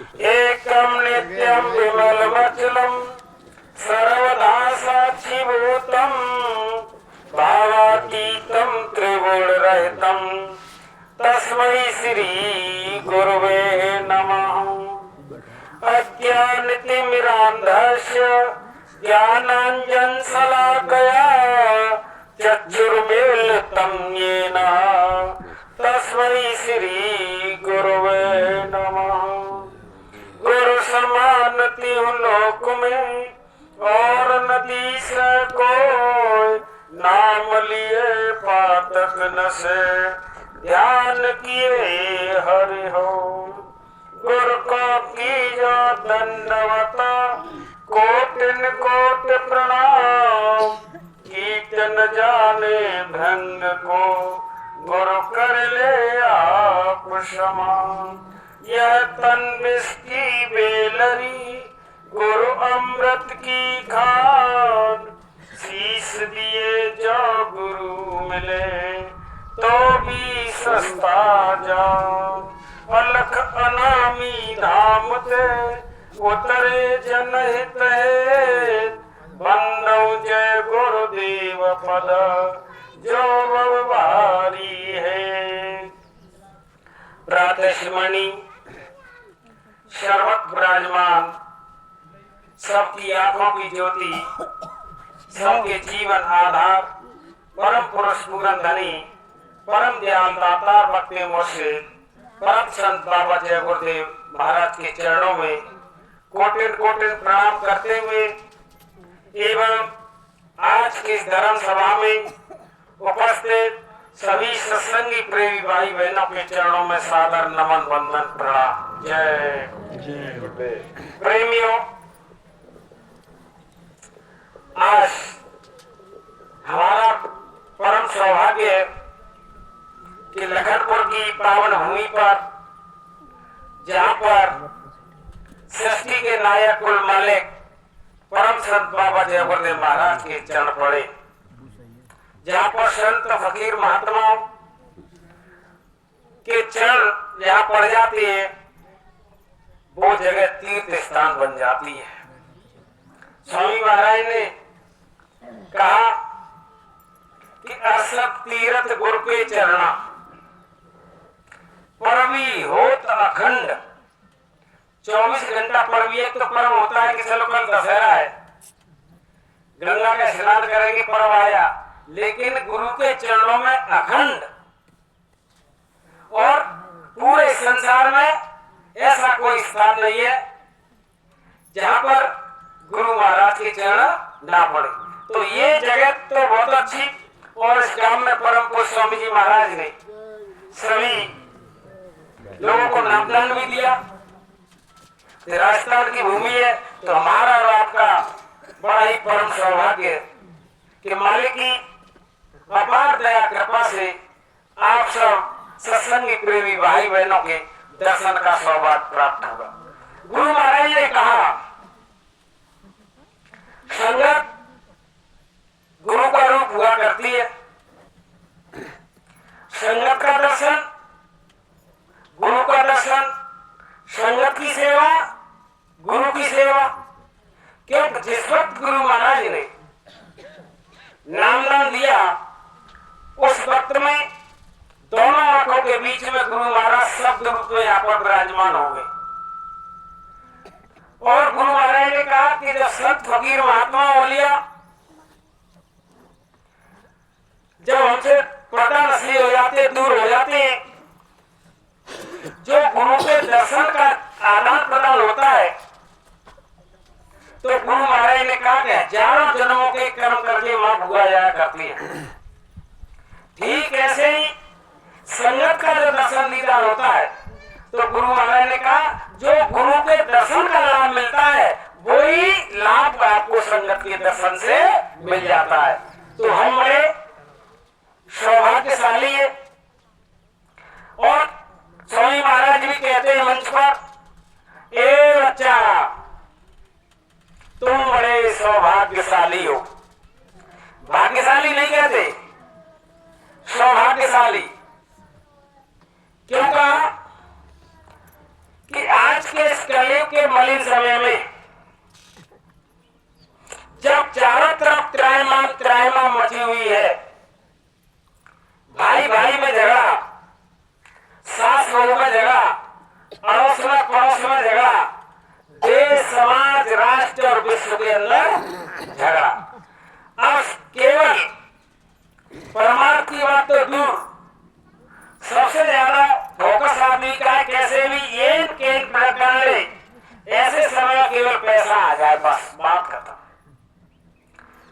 एकम नित्यम विमलमचलम सर्वदा साक्षीभूतम भावातीतम त्रिगुणरहितम तस्मै श्री गुरुवे नमः। अज्ञानतिमिरान्धस्य ज्ञानाञ्जनशलाकया चक्षुर्मीलितं येन तस्मै श्री गुरुवे नमः। गुरु समान तीन लोक में और नदी से कोई नाम लिए पातक न से ध्यान किए हरि हो। गुरु को कीजो दंडवता कोटिन कोट प्रणाम कीर्तन जाने भंग को गुरु कर ले आप क्षमा। यह तन विष की बेलरी गुरु अमृत की खान शीश दिए जो गुरु मिले तो भी सस्ता जान। अलख अनामी धाम ते उतरे जनहित हेत बंदौ जय गुरुदेव पद जो भारी है। प्रातस्मरणि सर्वत्र विराजमान सबकी आंखों की ज्योति सबके जीवन आधार परम पुरुष पूरन धनी परम दयाल दातार भक्ति मुर्शिद परम संत बाबा जय गुरुदेव महाराज के चरणों में कोटिन कोटिन प्रणाम करते हुए एवं आज के धर्म सभा में उपस्थित सभी सत्संगी प्रेमी भाई बहनों के चरणों में सादर नमन वंदन प्रणाम। जय गुरुदेव। प्रेमियों, आज हमारा परम सौभाग्य है कि लखनपुर की पावन भूमि पर जहाँ पर सृष्टि के नायक कुल मालिक परम संत बाबा जय गुरुदेव महाराज के चरण पड़े, जहाँ पर संत फकीर महात्माओं के चरण जहाँ पड़ जाते हैं वो जगह तीर्थ स्थान बन जाती है। स्वामी महाराज ने कहा कि असत तीर्थ गुरु के चरणा परवी होत अखंड। 24 घंटा परवी एक तो पर्व होता है कि चलो कल दशहरा है, गंगा का स्नान करेंगे, पर्व आया, लेकिन गुरु के चरणों में अखंड। और पूरे संसार में ऐसा कोई स्थान नहीं है जहां पर गुरु महाराज के चरण ना पड़े। तो ये जगत तो बहुत अच्छी, और इस गांव में परम पूज्य स्वामी जी महाराज ने सभी लोगों को नामदान भी दिया। राजस्थान की भूमि है तो हमारा और आपका बड़ा ही परम सौभाग्य है कि मालिक की अपार दया कृपा से आप सब सत्संगी प्रेमी भाई बहनों के दर्शन का सौभाग्य प्राप्त होगा। गुरु महाराज ने कहा संगत गुरु का रूप हुआ करती है। संगत का दर्शन, गुरु का दर्शन, संगत की सेवा, गुरु की सेवा। क्योंकि जिस वक्त गुरु महाराज ने नामदान दिया उस वक्त में दोनों आंखों के बीच में गुरु महाराज शब्द रूप में यहाँ पर विराजमान हो गए। और गुरु महाराज ने कहा कि जब संत फकीर महात्मा ओलिया जब हमसे पर्दा नस्ली हो जाते, दूर हो जाते हैं, जो गुरु के दर्शन का आदान प्रदान होता है, तो गुरु महाराज ने कहा कि हजारों जन्मों के कर्म करके मां भुआ जाया करती है। ठीक ऐसे ही संगत का जो दर्शन दीदार होता है, तो गुरु महाराज ने कहा जो गुरु के दर्शन का लाभ मिलता है वही लाभ आपको संगत के दर्शन से मिल जाता है। तो हम बड़े सौभाग्यशाली है। और स्वामी महाराज भी कहते हैं मंच पर, ए बच्चा तुम बड़े सौभाग्यशाली हो। भाग्यशाली नहीं कहते, सौभाग्यशाली। क्यों कहा कि आज के इस के मलिन समय में जब चारों तरफ त्राहिमाम मची हुई है, भाई भाई में झगड़ा, सास बहू में झगड़ा, अड़ोस में पड़ोस में झगड़ा, देश समाज राष्ट्र और विश्व के अंदर झगड़ा। अब केवल परमार्थ की बात तो दूर, सबसे ज्यादा फोकस आदमी का है कैसे भी ये प्रकरण ऐसे समय केवल पैसा आ जाए, बस बात खत्म।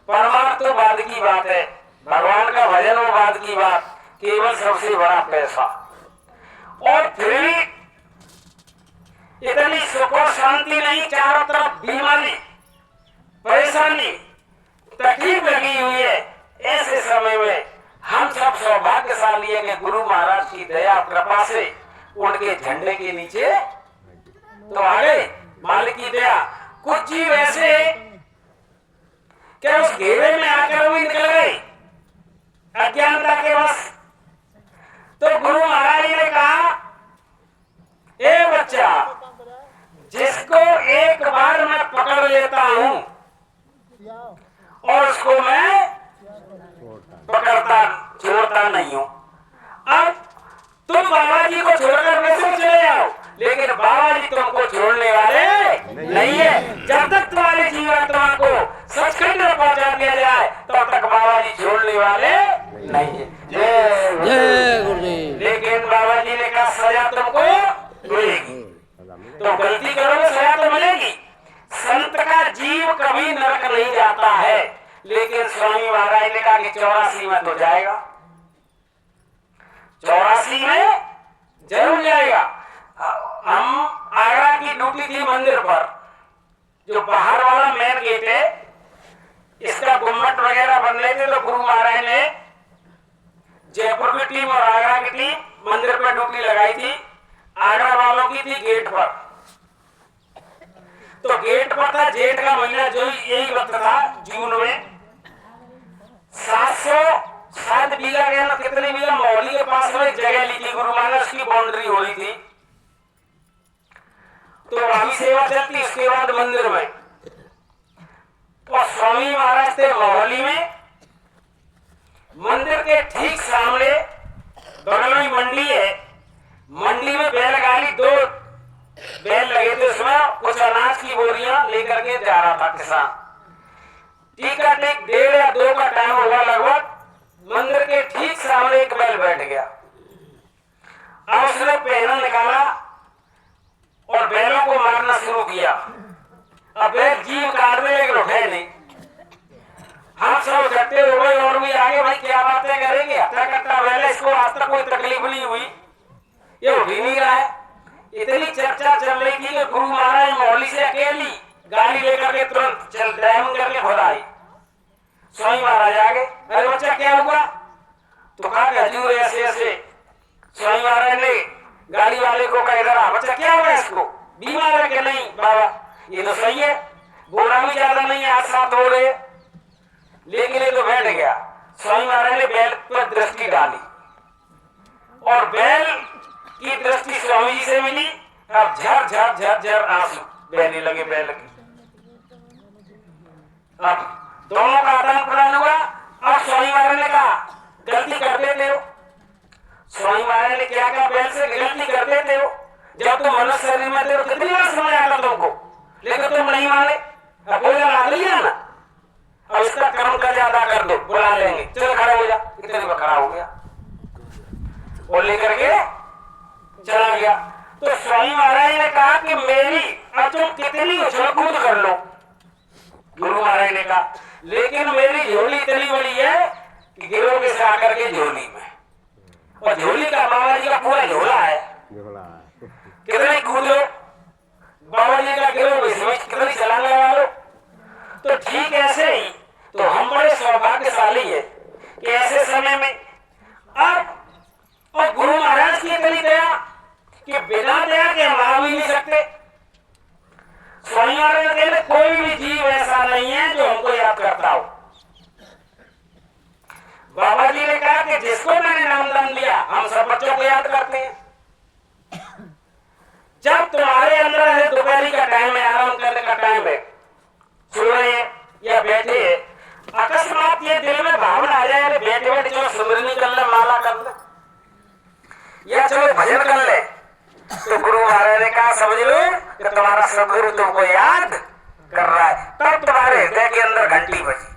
परमार्थ तो बाद की बात है, भगवान का भजन वो बाद की बात, केवल सबसे बड़ा पैसा। और फिर भी इतनी सुख और शांति नहीं, चारों तरफ बीमारी, परेशानी, तकलीफ लगी हुई है। ऐसे समय में हम सब सौभाग्यशाली है कि गुरु महाराज की दया कृपा से उनके झंडे के नीचे तो आ गए, मालिक की दया। कुछ जीव ऐसे क्या उस घेरे में आकर भी निकल गए अज्ञानता के बस। तो गुरु महाराज ने कहा, ए बच्चा, जिसको एक बार मैं पकड़ लेता हूं और उसको मैं पकड़ता छोड़ता नहीं हूं। अब तुम बाबा जी को छोड़कर वैसे चले जाओ, लेकिन बाबा जी तुमको छोड़ने वाले नहीं है। जब तक तुम्हारे जीवात्मा को सचखंड में पहुंचा दिया जाए तब तक बाबा जी छोड़ने वाले नहीं है। जय गुरुदेव। लेकिन बाबा जी ने कहा सजा तुमको मिलेगी, तो गलती करोगे सजा तो मिलेगी। संत का जीव कभी नरक नहीं जाता है, लेकिन स्वामी महाराज ने कहा कि 84 में तो जाएगा, 84 में जरूर जाएगा। हम आगरा की ड्यूटी थी मंदिर पर, जो बाहर वाला मेन गेट है, इसका गुम्मट वगैरह बन रहे थे, तो गुरु महाराज ने जयपुर की टीम और आगरा की टीम मंदिर पर ड्यूटी लगाई थी। आगरा वालों की थी गेट पर, तो गेट पर था, जेठ का महीना, जो यही वक्त था जून में। 707 बीघा गया, कितने बीघा मौली के पास में जगह ली थी गुरु महाराज की, बाउंड्री हो रही थी। तो वही सेवा चलती, उसके बाद मंदिर में। और स्वामी महाराज थे मोहली में, मंदिर के ठीक सामने बगल में मंडी है, मंडी में बैलगाड़ी 2 बैल लगे थे, उसमें कुछ अनाज की बोरियां लेकर के जा रहा था किसान। टीका टेक 1:30 या 2 का टाइम हुआ लगभग, मंदिर के ठीक सामने एक बैल बैठ गया। अब उसने पहना निकाला और बैलों को मारना शुरू किया। अब बैल जीव काटने लेकिन उठे नहीं। हम सब इकट्ठे हो गए और भी आगे, भाई क्या बातें करेंगे, हत्या करता बैल, इसको आज तक कोई तकलीफ नहीं हुई, ये उठ ही नहीं रहा है। इतनी चर्चा चल रही थी कि गुरु महाराज मोहली से अकेली गाड़ी लेकर के तुरंत चल ड्राइविंग करके खुद आई। स्वामी महाराज आ गए, अरे बच्चा क्या हुआ? तो कहा हजूर ऐसे ऐसे। स्वामी महाराज ने गाड़ी वाले को कहा, इधर आ बच्चा, क्या हुआ इसको, बीमार है कि नहीं? बाबा ये तो सही है, बोरा भी ज्यादा नहीं है, 8-7 हो रहे, लेकिन ये तो बैठ गया। स्वामी महाराज ने बैल पर दृष्टि डाली और बैल की दृष्टि स्वामी जी से मिली। अब झर झर झर झर आंसू बहने लगे बैल के। अब दोनों का आदान प्रदान हुआ। अब स्वामी महाराज ने कहा, गलती करते थे हो। स्वामी महाराज ने क्या कहा बैल से, गलती करते थे हो, जब तुम मनुष्य शरीर में थे कितनी बार समझ आता तुमको, लेकिन तुम नहीं माने। अब बोला लाद लिया ना, अब इसका कर्म का ज्यादा कर दो, बुला लेंगे, चल खड़ा हो जा। इतने में खड़ा हो गया और लेकर के चला गया। तो स्वामी महाराज ने कहा कि मेरी अब तुम कितनी उछल कूद कर लो, गुरु महाराज ने कहा, लेकिन मेरी झोली इतनी बड़ी है कि गिरोगे से आकर के झोली में, और झोली का बाबा जी का पूरा झोला है, कितने कूदो बाबा जी का गिरोगे से, कितनी छलांग लगा लो। तो ठीक ऐसे ही तो हम बड़े सौभाग्यशाली है कि ऐसे समय में अब और गुरु महाराज की इतनी दया कि बिना दया के हम आ भी नहीं सकते। स्वामी महाराज कहते कोई भी जीव ऐसा नहीं है जो हमको याद करता हो। बाबा जी ने कहा कि जिसको मैंने नामदान दिया, हम सब बच्चों को याद करते हैं। जब तुम्हारे अंदर है दोपहरी का टाइम तो गुरु महाराज ने कहा समझ लो कि तुम्हारा सदगुरु तुमको याद कर रहा है। तब तुम्हारे हृदय के अंदर घंटी बजी।